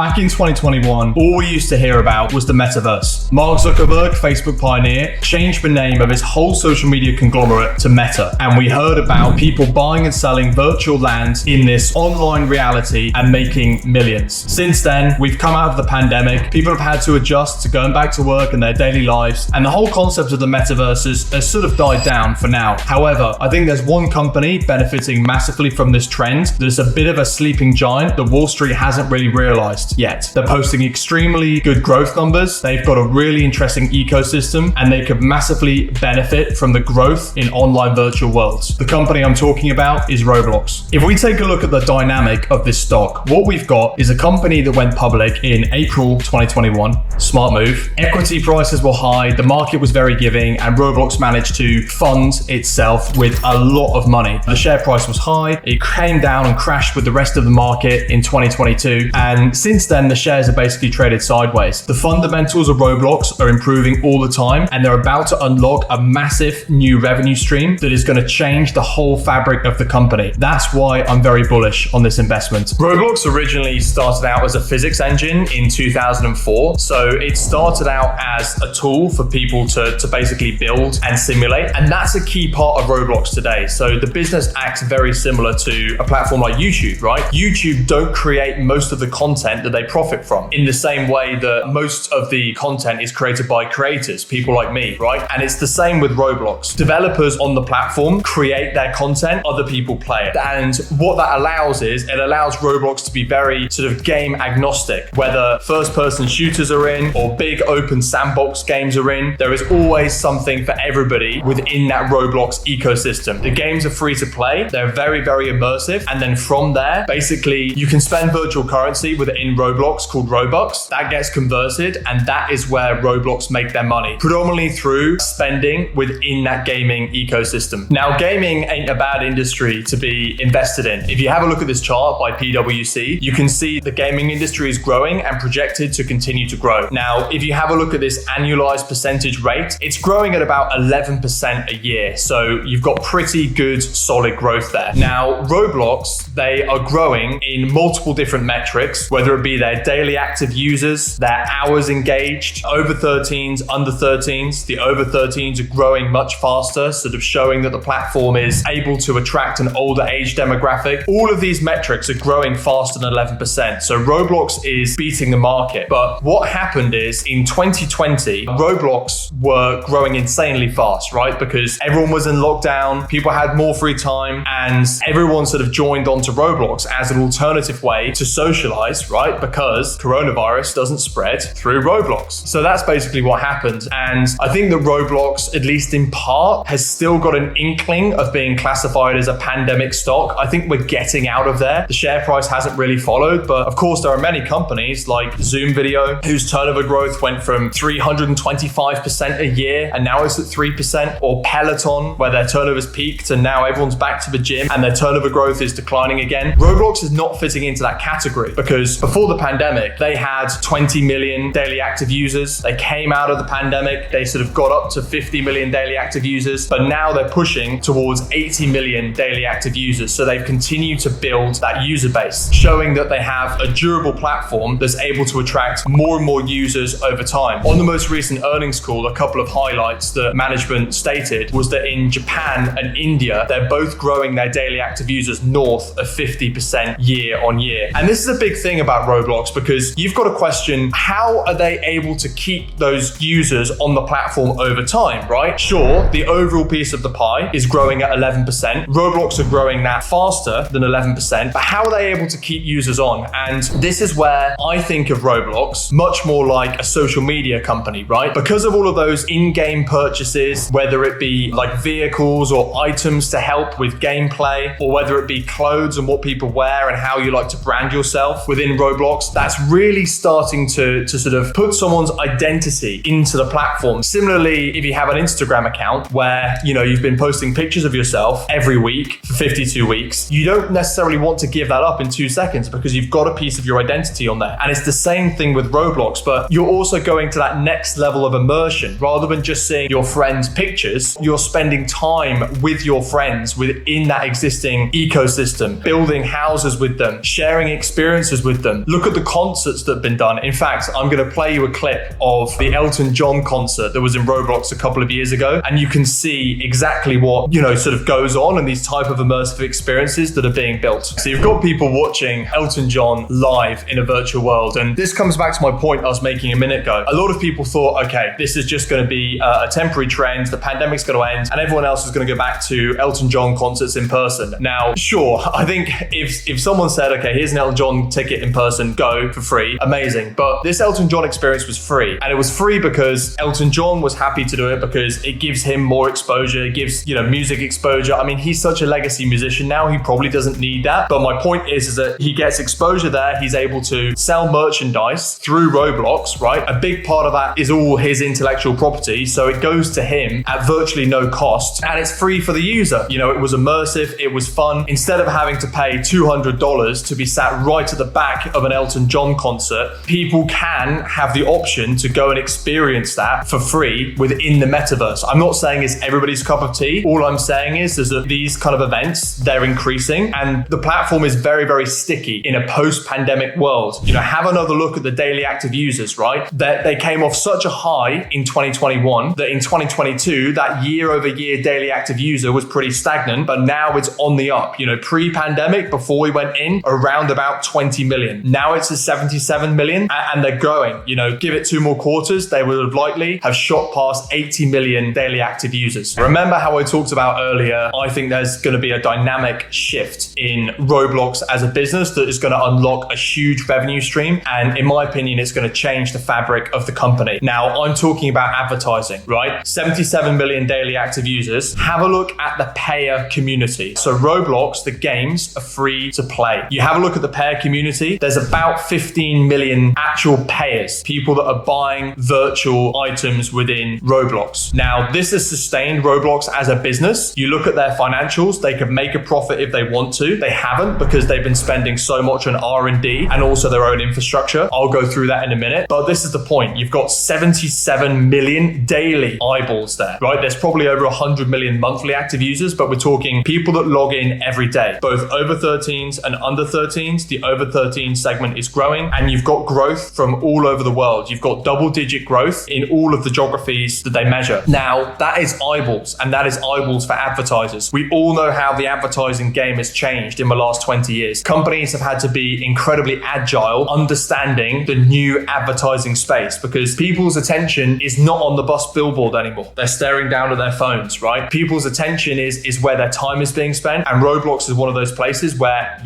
Back in 2021, all we used to hear about was the Metaverse. Mark Zuckerberg, Facebook pioneer, changed the name of his whole social media conglomerate to Meta. And we heard about people buying and selling virtual land in this online reality and making millions. Since then, we've come out of the pandemic. People have had to adjust to going back to work and their daily lives. And the whole concept of the Metaverse has sort of died down for now. However, I think there's one company benefiting massively from this trend that is a bit of a sleeping giant that Wall Street hasn't really realized yet. They're posting extremely good growth numbers. They've got a really interesting ecosystem and they could massively benefit from the growth in online virtual worlds. The company I'm talking about is Roblox. If we take a look at the dynamic of this stock, what we've got is a company that went public in April 2021. Smart move. Equity prices were high, the market was very giving, and Roblox managed to fund itself with a lot of money. The share price was high, it came down and crashed with the rest of the market in 2022, and since then the shares are basically traded sideways. The fundamentals of Roblox are improving all the time, and they're about to unlock a massive new revenue stream that is going to change the whole fabric of the company. That's why I'm very bullish on this investment. Roblox originally started out as a physics engine in 2004, so it started out as a tool for people to basically build and simulate, and that's a key part of Roblox today. So the business acts very similar to a platform like YouTube, right? YouTube don't create most of the content that they profit from in the same way that most of the content is created by creators, people like me, right? And it's the same with Roblox. Developers on the platform create their content, other people play it. And what that allows is it allows Roblox to be very sort of game agnostic. Whether first person shooters are in or big open sandbox games are in, there is always something for everybody within that Roblox ecosystem. The games are free to play. They're very, very immersive. And then from there, basically you can spend virtual currency within Roblox called Robux. That gets converted, and that is where Roblox make their money, predominantly through spending within that gaming ecosystem. Now, gaming ain't a bad industry to be invested in. If you have a look at this chart by PwC, you can see the gaming industry is growing and projected to continue to grow. Now, if you have a look at this annualized percentage rate, it's growing at about 11% a year. So you've got pretty good solid growth there. Now, Roblox, they are growing in multiple different metrics, whether it be their daily active users, their hours engaged, over 13s, under 13s. The over 13s are growing much faster, sort of showing that the platform is able to attract an older age demographic. All of these metrics are growing faster than 11%. So Roblox is beating the market. But what happened is in 2020, Roblox were growing insanely fast, right? Because everyone was in lockdown, people had more free time, and everyone sort of joined onto Roblox as an alternative way to socialize, right? Because coronavirus doesn't spread through Roblox. So that's basically what happened. And I think that Roblox, at least in part, has still got an inkling of being classified as a pandemic stock. I think we're getting out of there. The share price hasn't really followed, but of course there are many companies like Zoom Video whose turnover growth went from 325% a year and now it's at 3%, or Peloton where their turnover's peaked and now everyone's back to the gym and their turnover growth is declining again. Roblox is not fitting into that category because before the pandemic, they had 20 million daily active users. They came out of the pandemic, they sort of got up to 50 million daily active users, but now they're pushing towards 80 million daily active users. So they've continued to build that user base, showing that they have a durable platform that's able to attract more and more users over time. On the most recent earnings call, a couple of highlights that management stated was that in Japan and India, they're both growing their daily active users north of 50% year on year. And this is a big thing about Roblox because you've got to question, how are they able to keep those users on the platform over time, right? Sure, the overall piece of the pie is growing at 11%. Roblox are growing that faster than 11%, but how are they able to keep users on? And this is where I think of Roblox much more like a social media company, right? Because of all of those in-game purchases, whether it be like vehicles or items to help with gameplay, or whether it be clothes and what people wear and how you like to brand yourself within Roblox, that's really starting to sort of put someone's identity into the platform. Similarly, if you have an Instagram account where, you know, you've been posting pictures of yourself every week for 52 weeks, you don't necessarily want to give that up in 2 seconds because you've got a piece of your identity on there. And it's the same thing with Roblox, but you're also going to that next level of immersion. Rather than just seeing your friends' pictures, you're spending time with your friends within that existing ecosystem, building houses with them, sharing experiences with them, Look at the concerts that have been done. In fact, I'm going to play you a clip of the Elton John concert that was in Roblox a couple of years ago, and you can see exactly what, sort of goes on and these type of immersive experiences that are being built. So you've got people watching Elton John live in a virtual world. And this comes back to my point I was making a minute ago. A lot of people thought, okay, this is just going to be a temporary trend. The pandemic's going to end and everyone else is going to go back to Elton John concerts in person. Now, sure, I think if someone said, okay, here's an Elton John ticket in person, go for free, amazing. But this Elton John experience was free. And it was free because Elton John was happy to do it because it gives him more exposure. It gives, music exposure. I mean, he's such a legacy musician now. He probably doesn't need that. But my point is that he gets exposure there. He's able to sell merchandise through Roblox, right? A big part of that is all his intellectual property. So it goes to him at virtually no cost and it's free for the user. It was immersive. It was fun. Instead of having to pay $200 to be sat right at the back of an Elton John concert, people can have the option to go and experience that for free within the metaverse. I'm not saying it's everybody's cup of tea. All I'm saying is that these kind of events, they're increasing and the platform is very, very sticky in a post-pandemic world. Have another look at the daily active users, right? That they came off such a high in 2021 that in 2022, that year-over-year daily active user was pretty stagnant, but now it's on the up. Pre-pandemic, before we went in, around about 20 million. Now it's at 77 million and they're growing. Give it 2 more quarters, they would have likely have shot past 80 million daily active users. Remember how I talked about earlier, I think there's going to be a dynamic shift in Roblox as a business that is going to unlock a huge revenue stream. And in my opinion, it's going to change the fabric of the company. Now, I'm talking about advertising, right? 77 million daily active users. Have a look at the payer community. So Roblox, the games are free to play. You have a look at the payer community. There's about 15 million actual payers, people that are buying virtual items within Roblox. Now, this has sustained Roblox as a business. You look at their financials, they could make a profit if they want to. They haven't because they've been spending so much on R&D and also their own infrastructure. I'll go through that in a minute. But this is the point. You've got 77 million daily eyeballs there, right? There's probably over 100 million monthly active users, but we're talking people that log in every day, both over 13s and under 13s. The over 13 segment is growing and you've got growth from all over the world. You've got double-digit growth in all of the geographies that they measure. Now, that is eyeballs and that is eyeballs for advertisers. We all know how the advertising game has changed in the last 20 years. Companies have had to be incredibly agile, understanding the new advertising space because people's attention is not on the bus billboard anymore. They're staring down at their phones, right? People's attention is where their time is being spent. And Roblox is one of those places where,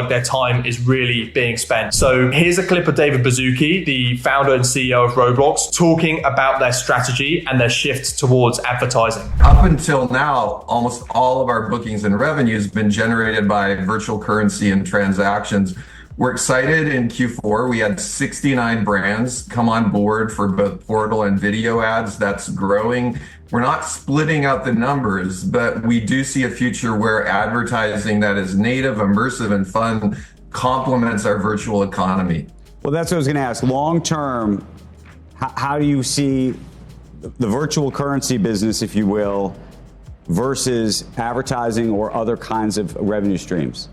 their time is really being spent. So here's a clip of David Baszucki, the founder and CEO of Roblox, talking about their strategy and their shift towards advertising. Up until now, almost all of our bookings and revenue has been generated by virtual currency and transactions. We're excited in Q4. We had 69 brands come on board for both portal and video ads. That's growing. We're not splitting out the numbers, but we do see a future where advertising that is native, immersive, and fun complements our virtual economy. Well, that's what I was going to ask. Long term, how do you see the virtual currency business, if you will, versus advertising or other kinds of revenue streams?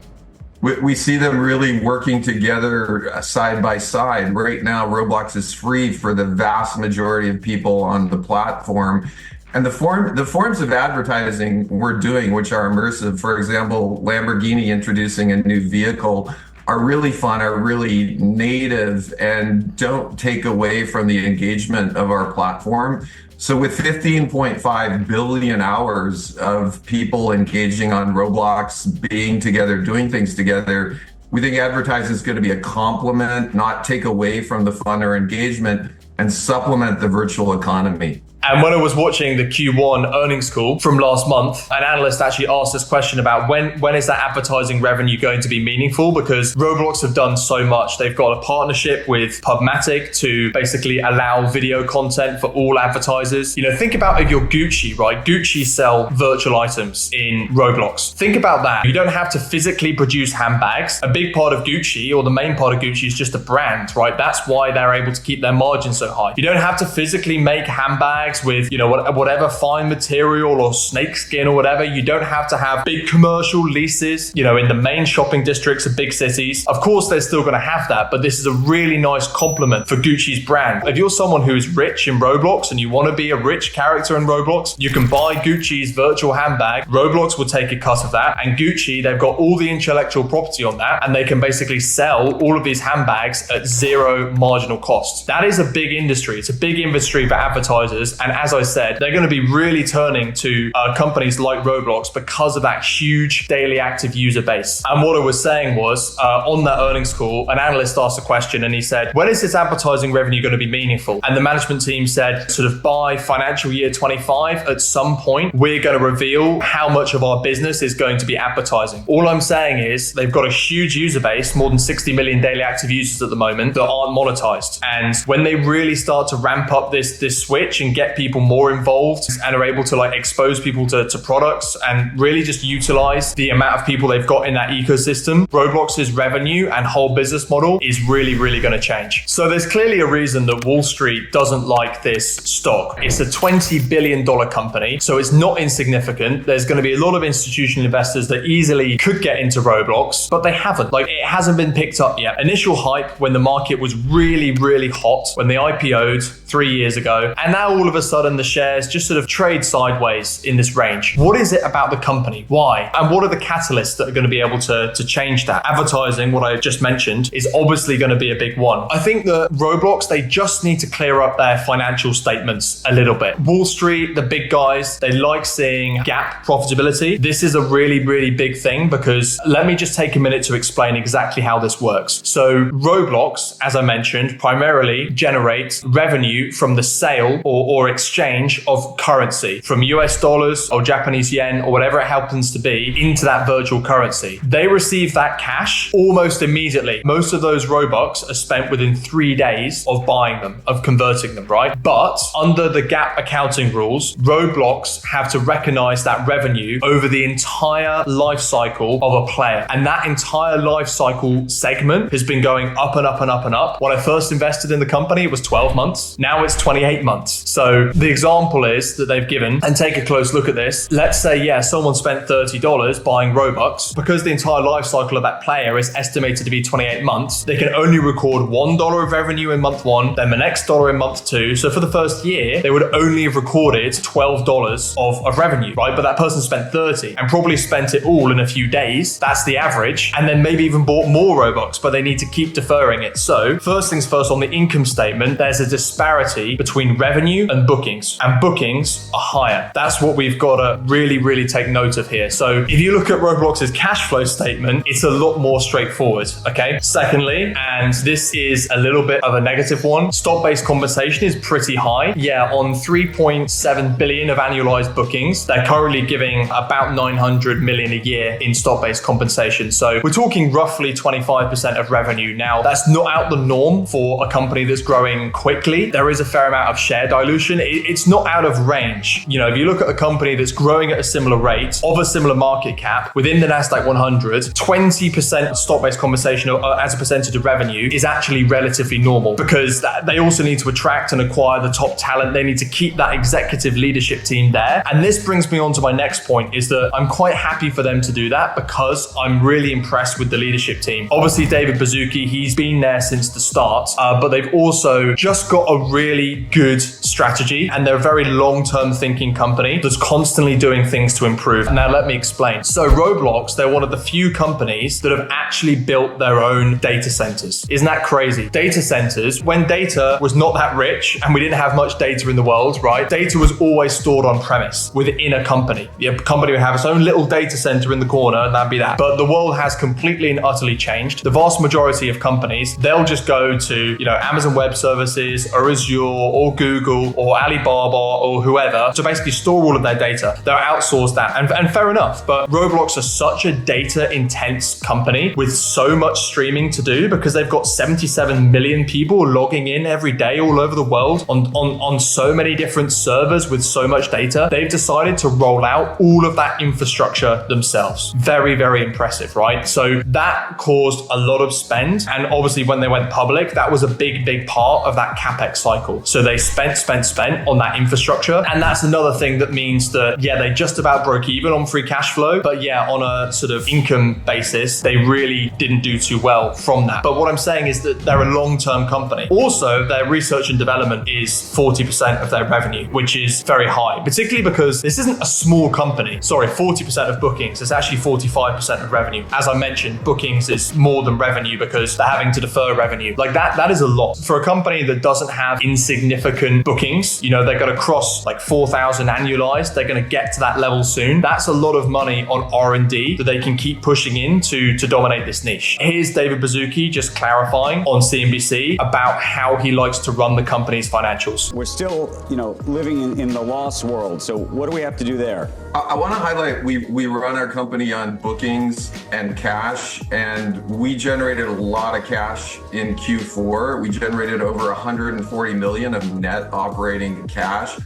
We see them really working together side by side. Right now, Roblox is free for the vast majority of people on the platform. And the forms of advertising we're doing, which are immersive, for example, Lamborghini introducing a new vehicle, are really fun, are really native, and don't take away from the engagement of our platform. So with 15.5 billion hours of people engaging on Roblox, being together, doing things together, we think advertising is going to be a complement, not take away from the fun or engagement, and supplement the virtual economy. And when I was watching the Q1 earnings call from last month, an analyst actually asked this question about when is that advertising revenue going to be meaningful? Because Roblox have done so much. They've got a partnership with Pubmatic to basically allow video content for all advertisers. Think about if you're Gucci, right? Gucci sell virtual items in Roblox. Think about that. You don't have to physically produce handbags. A big part of Gucci, or the main part of Gucci, is just a brand, right? That's why they're able to keep their margins so high. You don't have to physically make handbags handbags with, whatever fine material or snake skin or whatever. You don't have to have big commercial leases, in the main shopping districts of big cities. Of course, they're still going to have that, but this is a really nice compliment for Gucci's brand. If you're someone who is rich in Roblox and you want to be a rich character in Roblox, you can buy Gucci's virtual handbag. Roblox will take a cut of that, and Gucci, they've got all the intellectual property on that, and they can basically sell all of these handbags at zero marginal cost. That is a big industry. It's a big industry for advertisers, and as I said, they're going to be really turning to companies like Roblox because of that huge daily active user base. And what I was saying was, on that earnings call, an analyst asked a question and he said, when is this advertising revenue going to be meaningful? And the management team said, sort of by financial year 25, at some point, we're going to reveal how much of our business is going to be advertising. All I'm saying is they've got a huge user base, more than 60 million daily active users at the moment, that aren't monetized. And when they really start to ramp up this switch and get people more involved and are able to expose people to products and really just utilize the amount of people they've got in that ecosystem, Roblox's revenue and whole business model is really, really going to change. So there's clearly a reason that Wall Street doesn't like this stock. It's a $20 billion company, so it's not insignificant. There's going to be a lot of institutional investors that easily could get into Roblox, but they haven't. It hasn't been picked up yet. Initial hype when the market was really, really hot, when they IPO'd 3 years ago, and now all of a sudden the shares just sort of trade sideways in this range. What is it about the company? Why? And what are the catalysts that are going to be able to change that? Advertising, what I just mentioned, is obviously going to be a big one. I think that Roblox, they just need to clear up their financial statements a little bit. Wall Street, the big guys, they like seeing GAAP profitability. This is a really, really big thing because let me just take a minute to explain exactly how this works. So Roblox, as I mentioned, primarily generates revenue from the sale or exchange of currency from US dollars or Japanese yen or whatever it happens to be into that virtual currency. They receive that cash almost immediately. Most of those Robux are spent within 3 days of buying them, of converting them, right? But under the GAAP accounting rules, Roblox have to recognize that revenue over the entire life cycle of a player. And that entire life cycle segment has been going up and up and up and up. When I first invested in the company, it was 12 months. Now it's 28 months. So the example is that they've given, and take a close look at this. Let's say, someone spent $30 buying Robux. Because the entire life cycle of that player is estimated to be 28 months, they can only record $1 of revenue in month 1, then the next dollar in month 2. So for the first year, they would only have recorded $12 of revenue, right? But that person spent 30 and probably spent it all in a few days. That's the average. And then maybe even bought more Robux, but they need to keep deferring it. So first things first, on the income statement, there's a disparity between revenue and bookings, and bookings are higher. That's what we've got to really, really take note of here. So if you look at Roblox's cash flow statement, it's a lot more straightforward, okay? Secondly, and this is a little bit of a negative one, stock-based compensation is pretty high. On 3.7 billion of annualized bookings, they're currently giving about 900 million a year in stock-based compensation. So we're talking roughly 25% of revenue. Now, that's not out the norm for a company that's growing quickly. There is a fair amount of share dilution. It's not out of range. If you look at a company that's growing at a similar rate, of a similar market cap, within the NASDAQ 100, 20% stock-based compensation as a percentage of revenue is actually relatively normal, because they also need to attract and acquire the top talent. They need to keep that executive leadership team there. And this brings me on to my next point, is that I'm quite happy for them to do that because I'm really impressed with the leadership team. Obviously, David Baszucki, he's been there since the start, but they've also just got a really good strategy, and they're a very long-term thinking company that's constantly doing things to improve. Now, let me explain. So Roblox, they're one of the few companies that have actually built their own data centers. Isn't that crazy? Data centers, when data was not that rich and we didn't have much data in the world, right? Data was always stored on premise within a company. The company would have its own little data center in the corner, and that'd be that. But the world has completely and utterly changed. The vast majority of companies, they'll just go to, Amazon Web Services or Azure or Google or Alibaba or whoever to basically store all of their data. They'll outsource that, and fair enough. But Roblox are such a data intense company with so much streaming to do, because they've got 77 million people logging in every day all over the world on so many different servers with so much data. They've decided to roll out all of that infrastructure themselves. Very, very impressive, right? So that caused a lot of spend. And obviously when they went public, that was a big part of that CapEx cycle. So they spent spent on that infrastructure. And that's another thing that means that, yeah, they just about broke even on free cash flow, but yeah, on a sort of income basis, they really didn't do too well from that. But what I'm saying is that they're a long-term company. Also, their research and development is 40% of their revenue, which is very high, particularly because this isn't a small company. Sorry, 40% of bookings. It's actually 45% of revenue. As I mentioned, bookings is more than revenue because they're having to defer revenue. Like that is a lot. For a company that doesn't have insignificant bookings, you know, they're going to cross like 4,000 annualized. They're going to get to that level soon. That's a lot of money on R&D that they can keep pushing in to dominate this niche. Here's David Baszucki just clarifying on CNBC about how he likes to run the company's financials. We're still, you know, living in the lost world. So what do we have to do there? I want to highlight, we run our company on bookings and cash, and we generated a lot of cash in Q4. We generated over 140 million of net operating cash.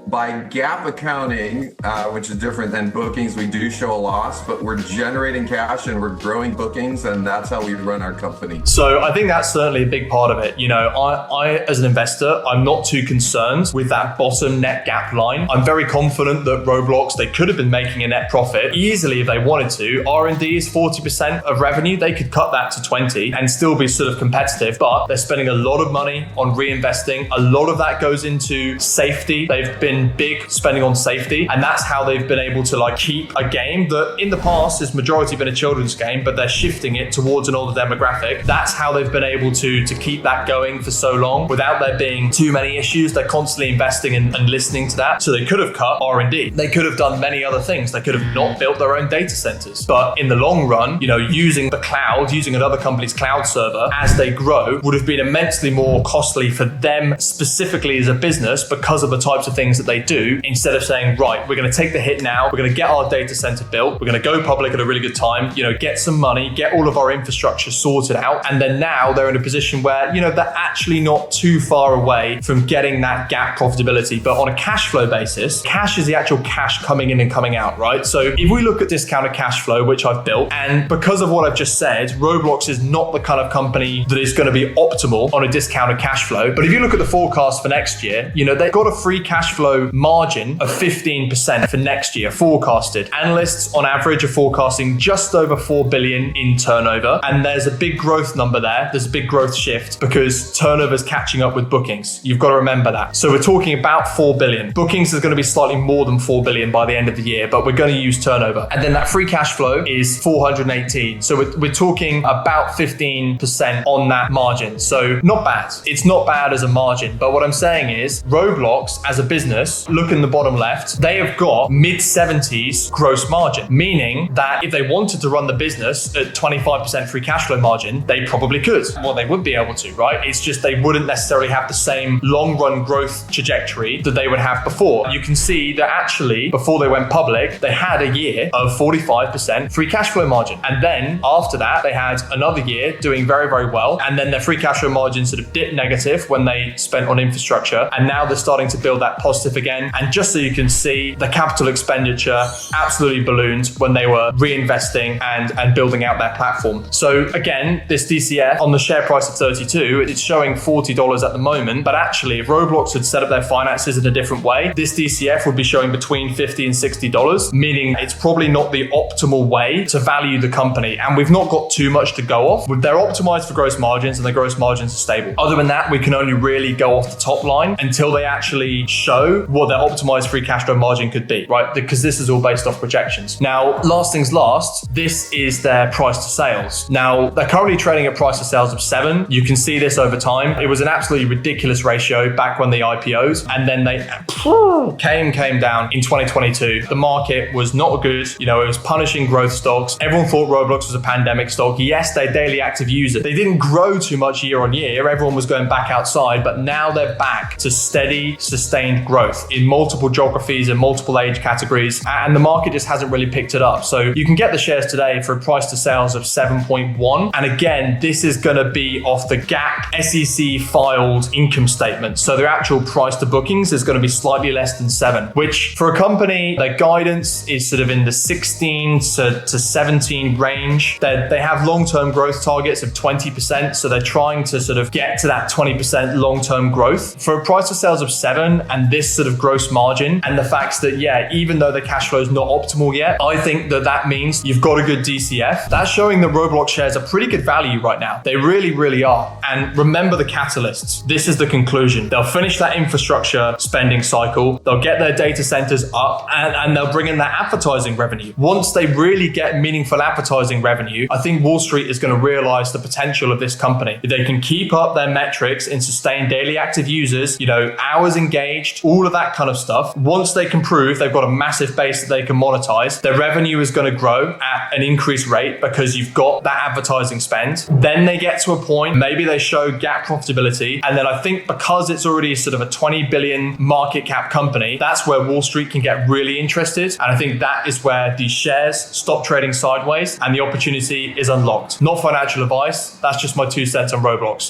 By GAAP accounting, which is different than bookings, we do show a loss, but we're generating cash and we're growing bookings, and that's how we run our company. So I think that's certainly a big part of it. You know, I as an investor, I'm not too concerned with that bottom net GAAP line. I'm very confident that Roblox, they could have been making a net profit easily if they wanted to. R&D is 40% of revenue. They could cut that to 20 and still be sort of competitive, but they're spending a lot of money on reinvesting. A lot of that goes into safety. They've been big spending on safety, and that's how they've been able to like keep a game that in the past has majority been a children's game, but they're shifting it towards an older demographic. That's how they've been able to keep that going for so long without there being too many issues. They're constantly investing and listening to that. So they could have cut R&D. They could have done many other things. They could have not built their own data centers. But in the long run, you know, using the cloud, using another company's cloud server as they grow would have been immensely more costly for them specifically as a business because of the types of things that they do, instead of saying, right, we're going to take the hit now, we're going to get our data center built, we're going to go public at a really good time, you know, get some money, get all of our infrastructure sorted out, and then now they're in a position where, you know, they're actually not too far away from getting that GAAP profitability. But on a cash flow basis, cash is the actual cash coming in and coming out, right? So if we look at discounted cash flow, which I've built, and because of what I've just said, Roblox is not the kind of company that is going to be optimal on a discounted cash flow. But if you look at the forecast for next year, you know, they've got a free cash flow margin of 15% for next year forecasted. Analysts on average are forecasting just over 4 billion in turnover. And there's a big growth number there. There's a big growth shift because turnover is catching up with bookings. You've got to remember that. So we're talking about 4 billion. Bookings is going to be slightly more than 4 billion by the end of the year, but we're going to use turnover. And then that free cash flow is 418. So we're talking about 15% on that margin. So not bad. It's not bad as a margin. But what I'm saying is Roblox as a business, look in the bottom left, they have got mid-70s gross margin, meaning that if they wanted to run the business at 25% free cash flow margin, they probably could. Well, they would be able to, right? It's just they wouldn't necessarily have the same long-run growth trajectory that they would have before. You can see that actually, before they went public, they had a year of 45% free cash flow margin. And then after that, they had another year doing very, very well. And then their free cash flow margin sort of dipped negative when they spent on infrastructure. And now they're starting to build that positive again. And just so you can see, the capital expenditure absolutely ballooned when they were reinvesting and building out their platform. So again, this DCF on the share price of 32, it's showing $40 at the moment. But actually, if Roblox had set up their finances in a different way, this DCF would be showing between $50 and $60, meaning it's probably not the optimal way to value the company. And we've not got too much to go off. They're optimized for gross margins and the gross margins are stable. Other than that, we can only really go off the top line until they actually show what their optimized free cash flow margin could be, right? Because this is all based off projections. Now, last things last, this is their price to sales. Now, they're currently trading at price to sales of 7. You can see this over time. It was an absolutely ridiculous ratio back when they IPOs, and then they came down in 2022. The market was not good. You know, it was punishing growth stocks. Everyone thought Roblox was a pandemic stock. Yes, they're daily active users. They didn't grow too much year on year. Everyone was going back outside, but now they're back to steady, sustained growth. growth in multiple geographies and multiple age categories, and the market just hasn't really picked it up. So you can get the shares today for a price to sales of 7.1. And again, this is going to be off the GAAP SEC filed income statement. So their actual price to bookings is going to be slightly less than 7, which for a company, their guidance is sort of in the 16 to 17 range. They have long-term growth targets of 20%. So they're trying to sort of get to that 20% long-term growth. For a price to sales of 7 and this sort of gross margin, and the fact that, yeah, even though the cash flow is not optimal yet, I think that means you've got a good DCF. That's showing that Roblox shares are pretty good value right now. They really, really are. And remember the catalysts. This is the conclusion. They'll finish that infrastructure spending cycle. They'll get their data centers up and they'll bring in that advertising revenue. Once they really get meaningful advertising revenue, I think Wall Street is going to realize the potential of this company. If they can keep up their metrics and sustain daily active users, hours engaged, all of that kind of stuff. Once they can prove they've got a massive base that they can monetize, their revenue is going to grow at an increased rate because you've got that advertising spend. Then they get to a point, maybe they show GAAP profitability. And then I think because it's already sort of a 20 billion market cap company, that's where Wall Street can get really interested. And I think that is where these shares stop trading sideways and the opportunity is unlocked. Not financial advice. That's just my 2 cents on Roblox.